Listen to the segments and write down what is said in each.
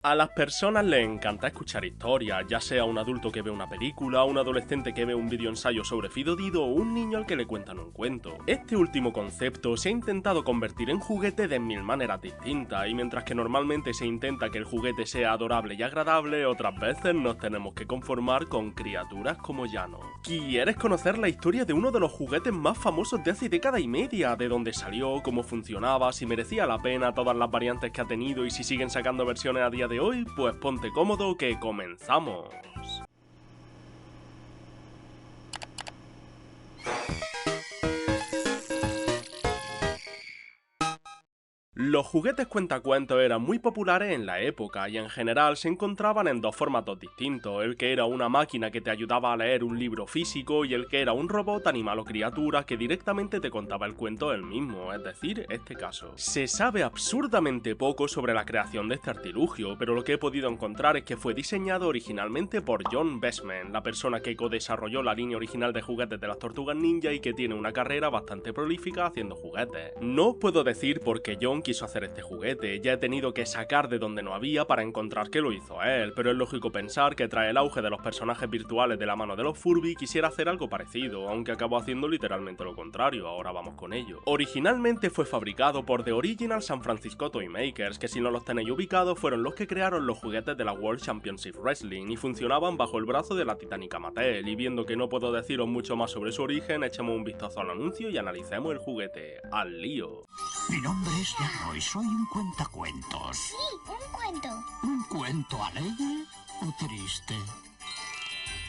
A las personas les encanta escuchar historias, ya sea un adulto que ve una película, un adolescente que ve un videoensayo sobre Fido Dido o un niño al que le cuentan un cuento. Este último concepto se ha intentado convertir en juguete de mil maneras distintas, y mientras que normalmente se intenta que el juguete sea adorable y agradable, otras veces nos tenemos que conformar con criaturas como Llano. ¿Quieres conocer la historia de uno de los juguetes más famosos de hace década y media? ¿De dónde salió? ¿Cómo funcionaba? ¿Si merecía la pena? ¿Todas las variantes que ha tenido? ¿Y si siguen sacando versiones a día de hoy? Pues ponte cómodo que comenzamos. Los juguetes cuentacuentos eran muy populares en la época y en general se encontraban en dos formatos distintos, el que era una máquina que te ayudaba a leer un libro físico y el que era un robot, animal o criatura que directamente te contaba el cuento él mismo, es decir, este caso. Se sabe absurdamente poco sobre la creación de este artilugio, pero lo que he podido encontrar es que fue diseñado originalmente por John Bestman, la persona que co-desarrolló la línea original de juguetes de las Tortugas Ninja y que tiene una carrera bastante prolífica haciendo juguetes. No puedo decir por qué John quiso hacer este juguete, ya he tenido que sacar de donde no había para encontrar que lo hizo él, pero es lógico pensar que tras el auge de los personajes virtuales de la mano de los Furby quisiera hacer algo parecido, aunque acabó haciendo literalmente lo contrario, ahora vamos con ello. Originalmente fue fabricado por The Original San Francisco Toy Makers, que si no los tenéis ubicados fueron los que crearon los juguetes de la World Championship Wrestling y funcionaban bajo el brazo de la titánica Mattel, y viendo que no puedo deciros mucho más sobre su origen, echemos un vistazo al anuncio y analicemos el juguete. ¡Al lío! Mi nombre es Llano y soy un cuentacuentos. Sí, un cuento. ¿Un cuento alegre o triste?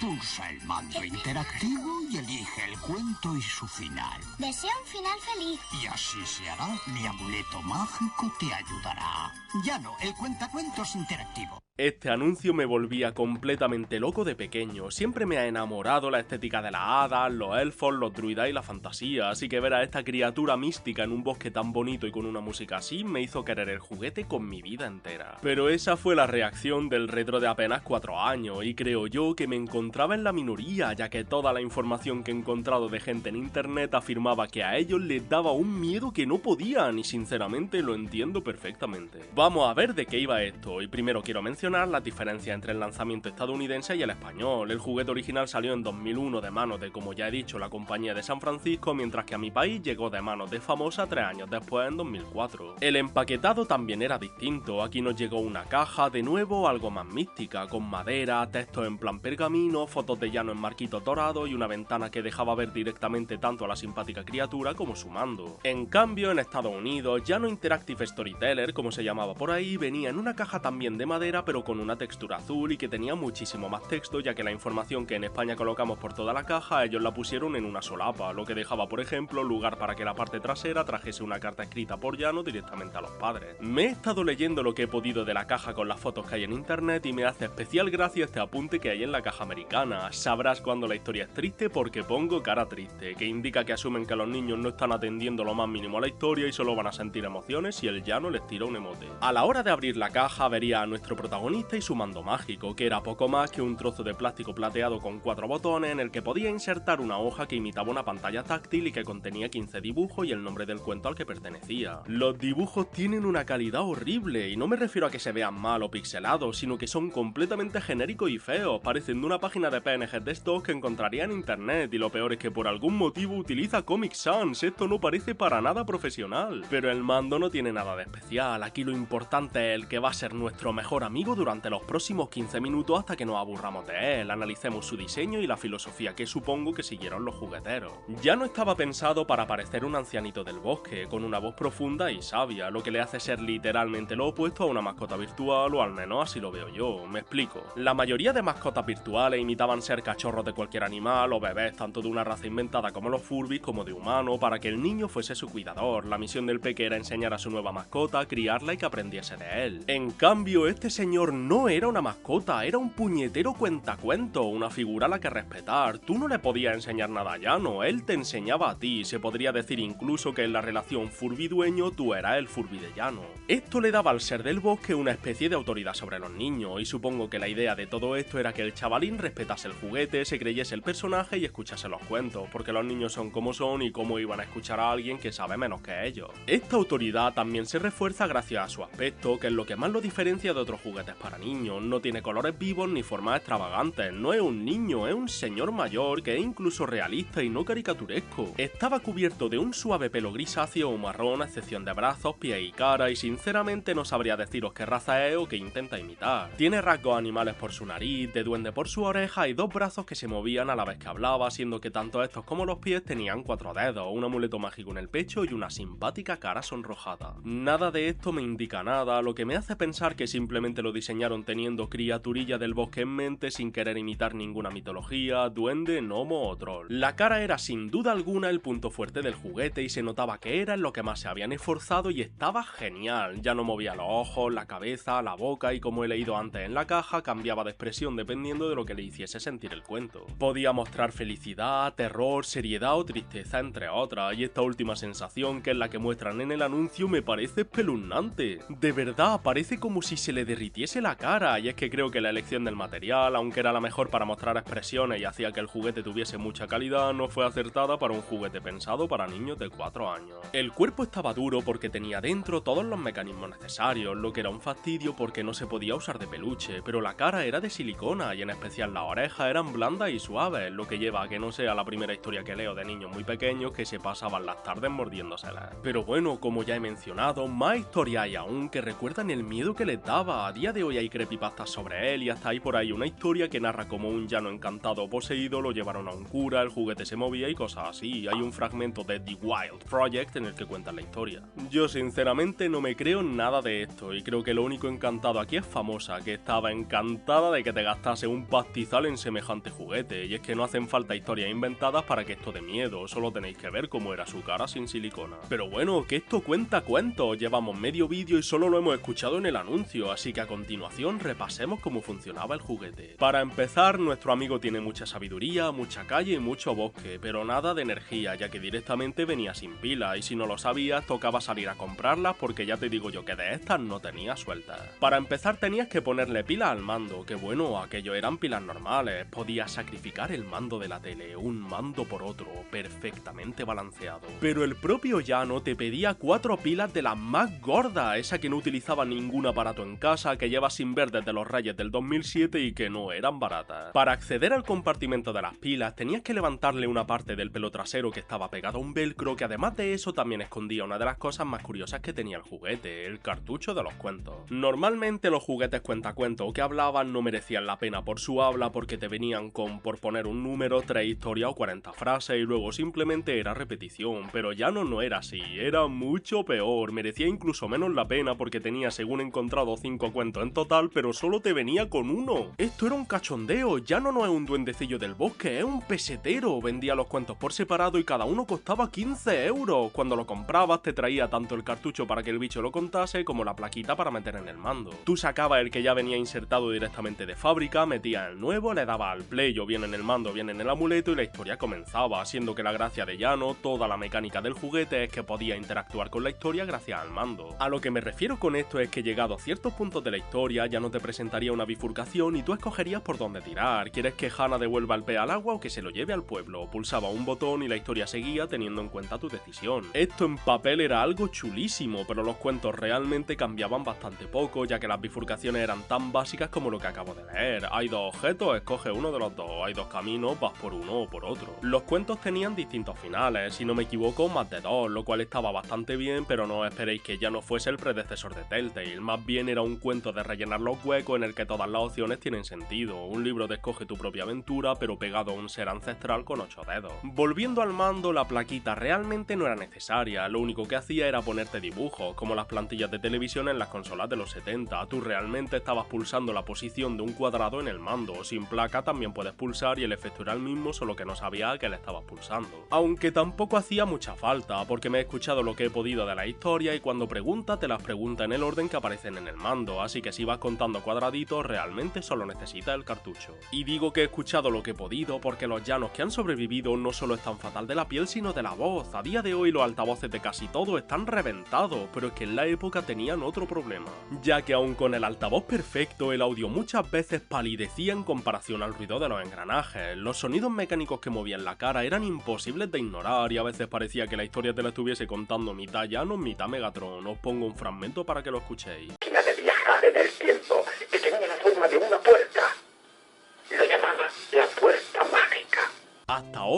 Pulsa el mando interactivo y elige el cuento y su final. Deseo un final feliz. Y así se hará. Mi amuleto mágico te ayudará. Llano, el cuentacuentos interactivo. Este anuncio me volvía completamente loco de pequeño, siempre me ha enamorado la estética de las hadas, los elfos, los druidas y la fantasía, así que ver a esta criatura mística en un bosque tan bonito y con una música así me hizo querer el juguete con mi vida entera. Pero esa fue la reacción del retro de apenas 4 años, y creo yo que me encontraba en la minoría, ya que toda la información que he encontrado de gente en internet afirmaba que a ellos les daba un miedo que no podían, y sinceramente lo entiendo perfectamente. Vamos a ver de qué iba esto, y primero quiero mencionar las diferencias entre el lanzamiento estadounidense y el español. El juguete original salió en 2001 de manos de, como ya he dicho, la compañía de San Francisco, mientras que a mi país llegó de manos de Famosa 3 años después, en 2004. El empaquetado también era distinto, aquí nos llegó una caja, de nuevo algo más mística, con madera, textos en plan pergamino, fotos de Llano en marquitos dorados y una ventana que dejaba ver directamente tanto a la simpática criatura como su mando. En cambio, en Estados Unidos, Llano Interactive Storyteller, como se llamaba por ahí, venía en una caja también de madera pero con una textura azul y que tenía muchísimo más texto, ya que la información que en España colocamos por toda la caja ellos la pusieron en una solapa, lo que dejaba por ejemplo lugar para que la parte trasera trajese una carta escrita por Llano directamente a los padres. Me he estado leyendo lo que he podido de la caja con las fotos que hay en internet y me hace especial gracia este apunte que hay en la caja americana: sabrás cuando la historia es triste porque pongo cara triste, que indica que asumen que los niños no están atendiendo lo más mínimo a la historia y solo van a sentir emociones si el Llano les tira un emote. A la hora de abrir la caja vería a nuestro protagonista y su mando mágico, que era poco más que un trozo de plástico plateado con 4 botones en el que podía insertar una hoja que imitaba una pantalla táctil y que contenía 15 dibujos y el nombre del cuento al que pertenecía. Los dibujos tienen una calidad horrible, y no me refiero a que se vean mal o pixelados, sino que son completamente genéricos y feos, parecen de una página de PNG de stock que encontraría en internet, y lo peor es que por algún motivo utiliza Comic Sans. Esto no parece para nada profesional. Pero el mando no tiene nada de especial, aquí lo importante es el que va a ser nuestro mejor amigo durante los próximos 15 minutos hasta que nos aburramos de él, analicemos su diseño y la filosofía que supongo que siguieron los jugueteros. Ya no estaba pensado para parecer un ancianito del bosque, con una voz profunda y sabia, lo que le hace ser literalmente lo opuesto a una mascota virtual, o al menos así lo veo yo. Me explico. La mayoría de mascotas virtuales imitaban ser cachorros de cualquier animal o bebés, tanto de una raza inventada como los Furbies como de humano, para que el niño fuese su cuidador. La misión del peque era enseñar a su nueva mascota, criarla y que aprendiese de él. En cambio, este señor no era una mascota, era un puñetero cuentacuentos, una figura a la que respetar. Tú no le podías enseñar nada a Llano, él te enseñaba a ti. Se podría decir incluso que en la relación Furby-dueño tú eras el Furby de Llano. Esto le daba al ser del bosque una especie de autoridad sobre los niños, y supongo que la idea de todo esto era que el chavalín respetase el juguete, se creyese el personaje y escuchase los cuentos, porque los niños son como son y cómo iban a escuchar a alguien que sabe menos que ellos. Esta autoridad también se refuerza gracias a su aspecto, que es lo que más lo diferencia de otros juguetes juguetes para niños, no tiene colores vivos ni formas extravagantes, no es un niño, es un señor mayor que es incluso realista y no caricaturesco. Estaba cubierto de un suave pelo grisáceo o marrón a excepción de brazos, pies y cara, y sinceramente no sabría deciros qué raza es o qué intenta imitar. Tiene rasgos animales por su nariz, de duende por su oreja y dos brazos que se movían a la vez que hablaba, siendo que tanto estos como los pies tenían 4 dedos, un amuleto mágico en el pecho y una simpática cara sonrojada. Nada de esto me indica nada, lo que me hace pensar que simplemente lo diseñaron teniendo criaturilla del bosque en mente sin querer imitar ninguna mitología, duende, gnomo o troll. La cara era sin duda alguna el punto fuerte del juguete y se notaba que era en lo que más se habían esforzado y estaba genial. Ya no movía los ojos, la cabeza, la boca y, como he leído antes en la caja, cambiaba de expresión dependiendo de lo que le hiciese sentir el cuento. Podía mostrar felicidad, terror, seriedad o tristeza, entre otras, y esta última sensación, que es la que muestran en el anuncio, me parece espeluznante. De verdad, parece como si se le derritiese la cara, y es que creo que la elección del material, aunque era la mejor para mostrar expresiones y hacía que el juguete tuviese mucha calidad, no fue acertada para un juguete pensado para niños de 4 años. El cuerpo estaba duro porque tenía dentro todos los mecanismos necesarios, lo que era un fastidio porque no se podía usar de peluche, pero la cara era de silicona y en especial las orejas eran blandas y suaves, lo que lleva a que no sea la primera historia que leo de niños muy pequeños que se pasaban las tardes mordiéndoselas. Pero bueno, como ya he mencionado, más historias hay aún que recuerdan el miedo que les daba. A día de hoy hay creepypastas sobre él y hasta hay por ahí una historia que narra como un llano encantado o poseído lo llevaron a un cura, el juguete se movía y cosas así. Hay un fragmento de The Wild Project en el que cuentan la historia. Yo sinceramente no me creo nada de esto y creo que lo único encantado aquí es Famosa, que estaba encantada de que te gastase un pastizal en semejante juguete, y es que no hacen falta historias inventadas para que esto dé miedo, solo tenéis que ver cómo era su cara sin silicona. Pero bueno, que esto cuenta cuentos, llevamos medio vídeo y solo lo hemos escuchado en el anuncio, así que a continuación repasemos cómo funcionaba el juguete. Para empezar, nuestro amigo tiene mucha sabiduría, mucha calle y mucho bosque, pero nada de energía, ya que directamente venía sin pila, y si no lo sabías tocaba salir a comprarlas porque ya te digo yo que de estas no tenía sueltas. Para empezar tenías que ponerle pilas al mando, que bueno, aquello eran pilas normales, podías sacrificar el mando de la tele, un mando por otro, perfectamente balanceado. Pero el propio llano te pedía 4 pilas de las más gordas, esa que no utilizaba ningún aparato en casa, que llevas sin ver desde los Reyes del 2007 y que no eran baratas. Para acceder al compartimento de las pilas tenías que levantarle una parte del pelo trasero que estaba pegado a un velcro, que además de eso también escondía una de las cosas más curiosas que tenía el juguete, el cartucho de los cuentos. Normalmente los juguetes cuentacuentos que hablaban no merecían la pena por su habla porque te venían con, por poner un número, 3 historias o 40 frases y luego simplemente era repetición, pero ya no era así, era mucho peor, merecía incluso menos la pena porque tenía, según he encontrado, 5 cuentos en total, pero solo te venía con uno. Esto era un cachondeo, ya no es un duendecillo del bosque, es un pesetero, vendía los cuentos por separado y cada uno costaba 15 euros. Cuando lo comprabas te traía tanto el cartucho para que el bicho lo contase como la plaquita para meter en el mando. Tú sacabas el que ya venía insertado directamente de fábrica, metías el nuevo, le dabas al play o bien en el mando o bien en el amuleto y la historia comenzaba, siendo que la gracia de Llano, toda la mecánica del juguete es que podía interactuar con la historia gracias al mando. A lo que me refiero con esto es que llegado a ciertos puntos de la historia ya no te presentaría una bifurcación y tú escogerías por dónde tirar. ¿Quieres que Hannah devuelva el pez al agua o que se lo lleve al pueblo? Pulsaba un botón y la historia seguía teniendo en cuenta tu decisión. Esto en papel era algo chulísimo, pero los cuentos realmente cambiaban bastante poco, ya que las bifurcaciones eran tan básicas como lo que acabo de leer. Hay 2 objetos, escoge uno de los 2, hay 2 caminos, vas por uno o por otro. Los cuentos tenían distintos finales, si no me equivoco más de 2, lo cual estaba bastante bien, pero no esperéis que ya no fuese el predecesor de Telltale, más bien era un cuento de rellenar los huecos en el que todas las opciones tienen sentido, un libro de escoge tu propia aventura pero pegado a un ser ancestral con 8 dedos. Volviendo al mando, la plaquita realmente no era necesaria, lo único que hacía era ponerte dibujos, como las plantillas de televisión en las consolas de los 70, tú realmente estabas pulsando la posición de un cuadrado en el mando, sin placa también puedes pulsar y el efecto era el mismo, solo que no sabía que le estabas pulsando. Aunque tampoco hacía mucha falta, porque me he escuchado lo que he podido de la historia y cuando pregunta te las pregunta en el orden que aparecen en el mando, así que si vas contando cuadraditos realmente solo necesitas el cartucho. Y digo que he escuchado lo que he podido porque los llanos que han sobrevivido no solo están fatal de la piel sino de la voz. A día de hoy los altavoces de casi todo están reventados, pero es que en la época tenían otro problema, ya que aun con el altavoz perfecto el audio muchas veces palidecía en comparación al ruido de los engranajes. Los sonidos mecánicos que movían la cara eran imposibles de ignorar y a veces parecía que la historia te la estuviese contando mitad llano, mitad Megatron. Os pongo un fragmento para que lo escuchéis. De viajar en el tiempo, que te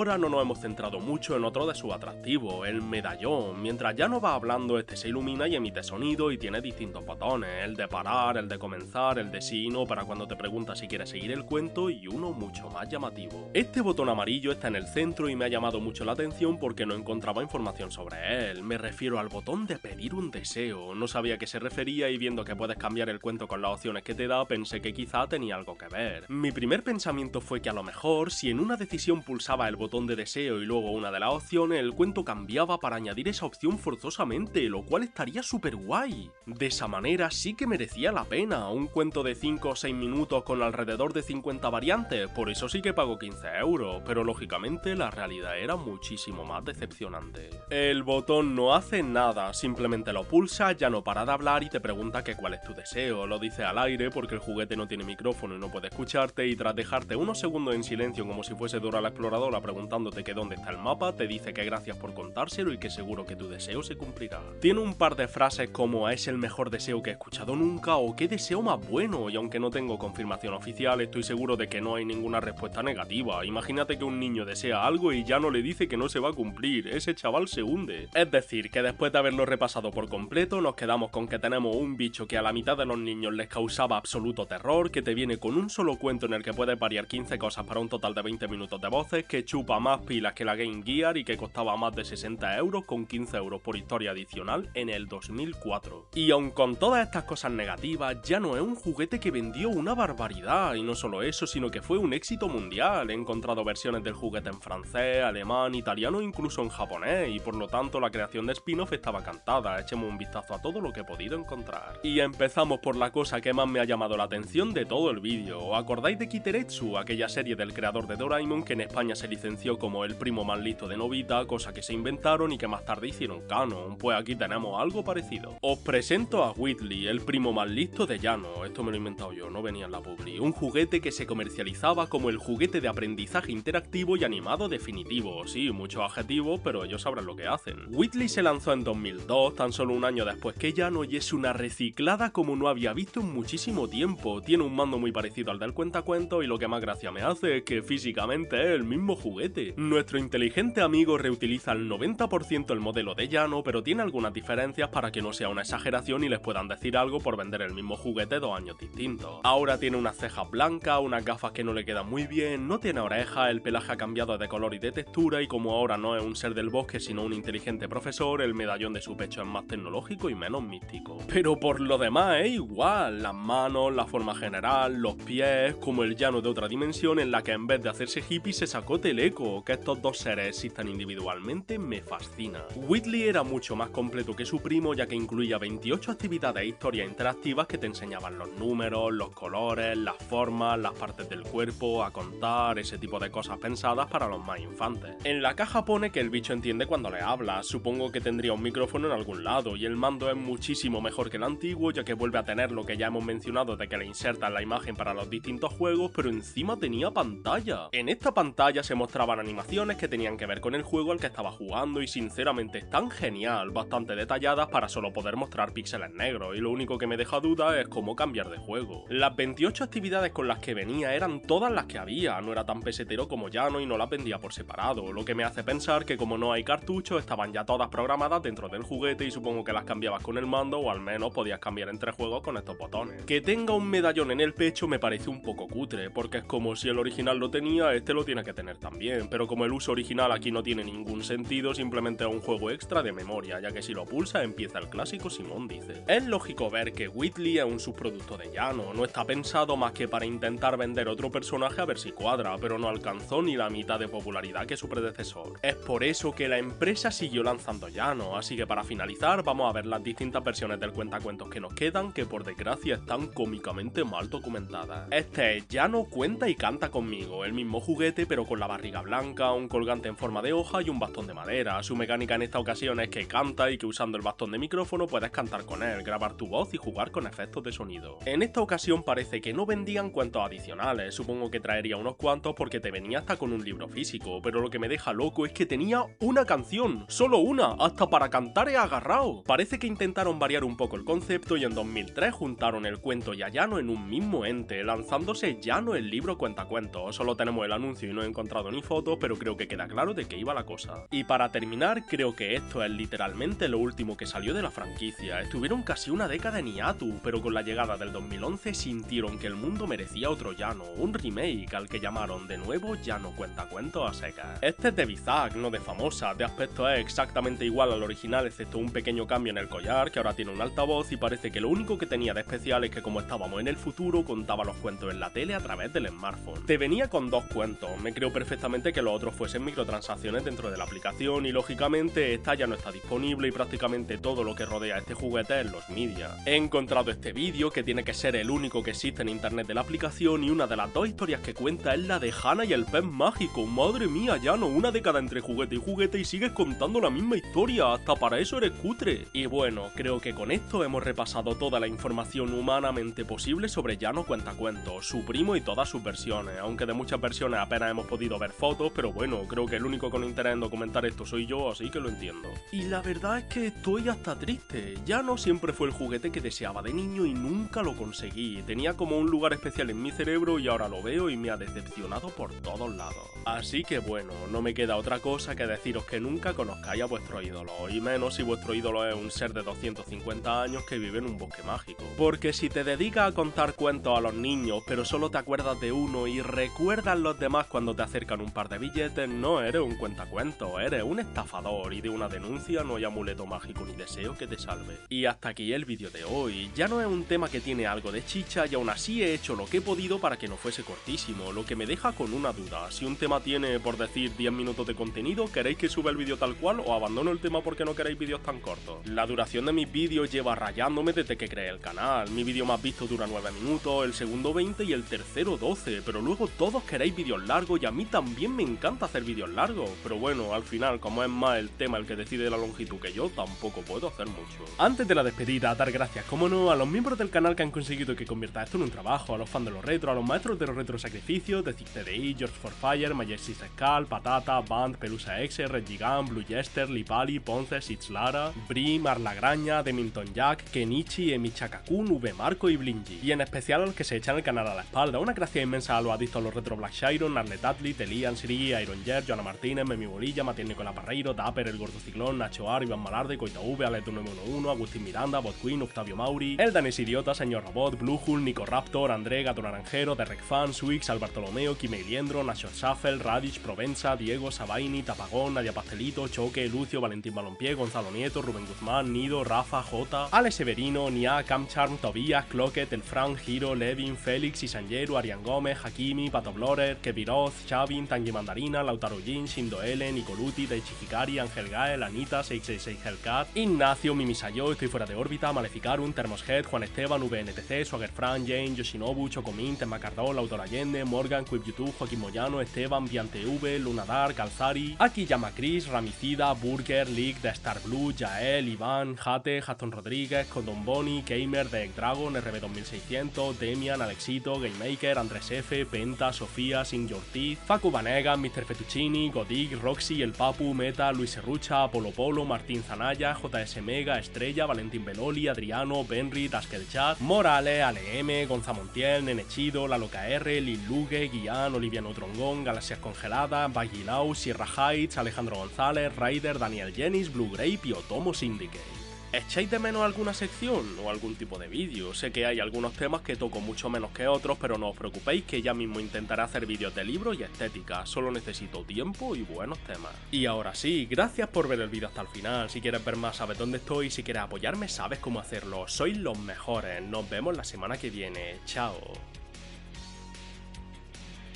ahora no nos hemos centrado mucho en otro de sus atractivos, el medallón. Mientras Llano va hablando, este se ilumina y emite sonido y tiene distintos botones, el de parar, el de comenzar, el de sí y no para cuando te pregunta si quieres seguir el cuento y uno mucho más llamativo. Este botón amarillo está en el centro y me ha llamado mucho la atención porque no encontraba información sobre él. Me refiero al botón de pedir un deseo. No sabía a qué se refería y viendo que puedes cambiar el cuento con las opciones que te da, pensé que quizá tenía algo que ver. Mi primer pensamiento fue que a lo mejor, si en una decisión pulsaba el botón de deseo y luego una de las opciones, el cuento cambiaba para añadir esa opción forzosamente, lo cual estaría súper guay. De esa manera sí que merecía la pena, un cuento de 5 o 6 minutos con alrededor de 50 variantes, por eso sí que pago 15 euros, pero lógicamente la realidad era muchísimo más decepcionante. El botón no hace nada, simplemente lo pulsa, ya no para de hablar y te pregunta que cuál es tu deseo, lo dice al aire porque el juguete no tiene micrófono y no puede escucharte y tras dejarte unos segundos en silencio como si fuese Dora la exploradora preguntándote que dónde está el mapa, te dice que gracias por contárselo y que seguro que tu deseo se cumplirá. Tiene un par de frases como es el mejor deseo que he escuchado nunca o qué deseo más bueno, y aunque no tengo confirmación oficial estoy seguro de que no hay ninguna respuesta negativa. Imagínate que un niño desea algo y ya no le dice que no se va a cumplir, ese chaval se hunde. Es decir, que después de haberlo repasado por completo nos quedamos con que tenemos un bicho que a la mitad de los niños les causaba absoluto terror, que te viene con un solo cuento en el que puedes variar 15 cosas para un total de 20 minutos de voces, que chupa más pilas que la Game Gear y que costaba más de 60 euros con 15 euros por historia adicional en el 2004. Y aun con todas estas cosas negativas, ya no es un juguete que vendió una barbaridad, y no solo eso, sino que fue un éxito mundial. He encontrado versiones del juguete en francés, alemán, italiano e incluso en japonés, y por lo tanto la creación de spin-off estaba cantada. Echemos un vistazo a todo lo que he podido encontrar. Y empezamos por la cosa que más me ha llamado la atención de todo el vídeo. ¿Os acordáis de Kiteretsu, aquella serie del creador de Doraemon que en España se licenció como el primo más listo de Nobita, cosa que se inventaron y que más tarde hicieron canon? Pues aquí tenemos algo parecido. Os presento a Wheatley, el primo más listo de Llano. Esto me lo he inventado yo, no venía en la publi. Un juguete que se comercializaba como el juguete de aprendizaje interactivo y animado definitivo. Sí, muchos adjetivos, pero ellos sabrán lo que hacen. Wheatley se lanzó en 2002, tan solo un año después que Llano, y es una reciclada como no había visto en muchísimo tiempo. Tiene un mando muy parecido al del cuentacuentos y lo que más gracia me hace es que físicamente es el mismo juguete. Nuestro inteligente amigo reutiliza el 90% el modelo de Llano, pero tiene algunas diferencias para que no sea una exageración y les puedan decir algo por vender el mismo juguete 2 años distintos. Ahora tiene unas cejas blancas, unas gafas que no le quedan muy bien, no tiene orejas, el pelaje ha cambiado de color y de textura y como ahora no es un ser del bosque sino un inteligente profesor, el medallón de su pecho es más tecnológico y menos místico. Pero por lo demás es igual, las manos, la forma general, los pies, como el Llano de otra dimensión en la que en vez de hacerse hippie se sacó teleco. Que estos dos seres existan individualmente me fascina. Wheatley era mucho más completo que su primo ya que incluía 28 actividades e historias interactivas que te enseñaban los números, los colores, las formas, las partes del cuerpo, a contar, ese tipo de cosas pensadas para los más infantes. En la caja pone que el bicho entiende cuando le hablas, supongo que tendría un micrófono en algún lado y el mando es muchísimo mejor que el antiguo ya que vuelve a tener lo que ya hemos mencionado de que le insertan la imagen para los distintos juegos, pero encima tenía pantalla. En esta pantalla se mostraban animaciones que tenían que ver con el juego al que estaba jugando y sinceramente es tan genial, bastante detalladas para solo poder mostrar píxeles negros y lo único que me deja duda es cómo cambiar de juego. Las 28 actividades con las que venía eran todas las que había, no era tan pesetero como Llano y no las vendía por separado, lo que me hace pensar que como no hay cartuchos estaban ya todas programadas dentro del juguete y supongo que las cambiabas con el mando o al menos podías cambiar entre juegos con estos botones. Que tenga un medallón en el pecho me parece un poco cutre, porque es como si el original lo tenía, este lo tiene que tener también, pero como el uso original aquí no tiene ningún sentido, simplemente es un juego extra de memoria, ya que si lo pulsa empieza el clásico Simón dice. Es lógico ver que Wheatley es un subproducto de Llano, no está pensado más que para intentar vender otro personaje a ver si cuadra, pero no alcanzó ni la mitad de popularidad que su predecesor. Es por eso que la empresa siguió lanzando Llano, así que para finalizar vamos a ver las distintas versiones del cuentacuentos que nos quedan, que por desgracia están cómicamente mal documentadas. Este es Llano cuenta y canta conmigo, el mismo juguete pero con la barriga blanca, un colgante en forma de hoja y un bastón de madera. Su mecánica en esta ocasión es que canta y que usando el bastón de micrófono puedes cantar con él, grabar tu voz y jugar con efectos de sonido. En esta ocasión parece que no vendían cuentos adicionales, supongo que traería unos cuantos porque te venía hasta con un libro físico, pero lo que me deja loco es que tenía una canción, solo una, hasta para cantar he agarrado. Parece que intentaron variar un poco el concepto y en 2003 juntaron el cuento y a Llano en un mismo ente, lanzándose Llano el libro cuentacuentos. Solo tenemos el anuncio y no he encontrado ni foto fotos, pero creo que queda claro de qué iba la cosa. Y para terminar, creo que esto es literalmente lo último que salió de la franquicia. Estuvieron casi una década en hiatus, pero con la llegada del 2011 sintieron que el mundo merecía otro llano, un remake al que llamaron de nuevo Llano Cuentacuentos a secas. Este es de Bizarre, no de Famosa, de aspecto es exactamente igual al original excepto un pequeño cambio en el collar, que ahora tiene un altavoz, y parece que lo único que tenía de especial es que como estábamos en el futuro, contaba los cuentos en la tele a través del smartphone. Te venía con 2 cuentos, me creo perfectamente que los otros fuesen microtransacciones dentro de la aplicación, y lógicamente esta ya no está disponible y prácticamente todo lo que rodea a este juguete es los media. He encontrado este vídeo, que tiene que ser el único que existe en internet de la aplicación, y una de las 2 historias que cuenta es la de Hannah y el pez mágico. Madre mía, Llano, una década entre juguete y juguete y sigues contando la misma historia, hasta para eso eres cutre. Y bueno, creo que con esto hemos repasado toda la información humanamente posible sobre Llano Cuentacuentos, su primo y todas sus versiones, aunque de muchas versiones apenas hemos podido ver fotos, pero bueno, creo que el único con interés en documentar esto soy yo, así que lo entiendo. Y la verdad es que estoy hasta triste. Llano siempre fue el juguete que deseaba de niño y nunca lo conseguí. Tenía como un lugar especial en mi cerebro y ahora lo veo y me ha decepcionado por todos lados. Así que bueno, no me queda otra cosa que deciros que nunca conozcáis a vuestro ídolo, y menos si vuestro ídolo es un ser de 250 años que vive en un bosque mágico. Porque si te dedicas a contar cuentos a los niños, pero solo te acuerdas de uno y recuerdas los demás cuando te acercan un par de billetes, no eres un cuentacuentos, eres un estafador, y de una denuncia no hay amuleto mágico ni deseo que te salve. Y hasta aquí el vídeo de hoy. Ya no es un tema que tiene algo de chicha y aún así he hecho lo que he podido para que no fuese cortísimo, lo que me deja con una duda. Si un tema tiene, por decir, 10 minutos de contenido, ¿queréis que suba el vídeo tal cual o abandono el tema porque no queréis vídeos tan cortos? La duración de mis vídeos lleva rayándome desde que creé el canal. Mi vídeo más visto dura 9 minutos, el segundo 20 y el tercero 12, pero luego todos queréis vídeos largos y a mí también me encanta hacer vídeos largos. Pero bueno, al final, como es más el tema el que decide la longitud que yo, tampoco puedo hacer mucho. Antes de la despedida, dar gracias, como no, a los miembros del canal que han conseguido que convierta esto en un trabajo, a los fans de los retro, a los maestros de los retro sacrificios, de CDI, George for Fire, Majestic Skull, Patata, Band, Pelusa X, Red Gigant, Blue Jester, Lipali, Ponce, Sitz Lara, Bri, Marla Graña, Demington Jack, Kenichi, Emi Chakakun, V Marco y Blingy. Y en especial a los que se echan el canal a la espalda. Una gracia inmensa a los adictos a los retro Black Shiron, Arlet Atli, Telian, Siri, Iron Jet, Joana Martínez, Memi Bolilla, Matías Nicolás Parreiro, Dapper, El Gordo Ciclón, Nacho Ar, Iván Malarde, Coita V, Aleto 911, Agustín Miranda, Bot Queen, Octavio Mauri, El Danes Idiota, Señor Robot, Bluehul, Nico Raptor, André, Gato Naranjero, Derek Fan, Swix, Albertolomeo, Kimeiliendro, Nacho Shuffle, Radish, Provenza, Diego, Sabaini, Tapagón, Nadia Pastelito, Choque, Lucio, Valentín Balompié, Gonzalo Nieto, Rubén Guzmán, Nido, Rafa, J, Alex Severino, Nia, Camcharm, Tobías, Clocket, El Fran, Giro, Levin, Félix, Isanjeru, Arián Gómez, Hakimi, Pato Blorer, Keviroz, Xavin, Tanguy Mandarina, Lautaro Jin, Shindo L, Nicoluti, Daichi Hikari, Ángel Gael, Anita, 666 Hellcat, Ignacio, Mimisayo, Estoy Fuera de Órbita, Maleficarum, Termoshead, Juan Esteban, VNTC, Swagger Fran, Jane, Yoshinobu, Chocomín, Temacardó, Lautor Allende, Morgan, Quip YouTube, Joaquín Moyano, Esteban, Viante V, Lunadar, Calzari, Akiyama Chris, Ramicida, Burger, League, The Star Blue, Yael, Iván, Jate, Jaston Rodríguez, Condon Bonnie, Gamer, The Egg Dragon, RB2600, Demian, Alexito, Gamemaker, Andrés F, Penta, Sofía, Sing Your Teeth, Facu Vanegas, Mr. Fettuccini, Godig, Roxy, El Papu, Meta, Luis Serrucha, Polo Polo, Martín Zanaya, JS Mega, Estrella, Valentín Beloli, Adriano, Benry, Taskel Chat, Morales, ALM, Gonza Montiel, Nene Chido, La Loca R, Lil Lugue, Guián, Oliviano Trongón, Galaxias Congeladas, Bagilau, Sierra Heights, Alejandro González, Ryder, Daniel Jenis, Blue Grape y Otomo Syndicate. ¿Echáis de menos alguna sección o algún tipo de vídeo? Sé que hay algunos temas que toco mucho menos que otros, pero no os preocupéis que ya mismo intentaré hacer vídeos de libros y estética, solo necesito tiempo y buenos temas. Y ahora sí, gracias por ver el vídeo hasta el final. Si quieres ver más sabes dónde estoy, si quieres apoyarme sabes cómo hacerlo. Sois los mejores, nos vemos la semana que viene, chao.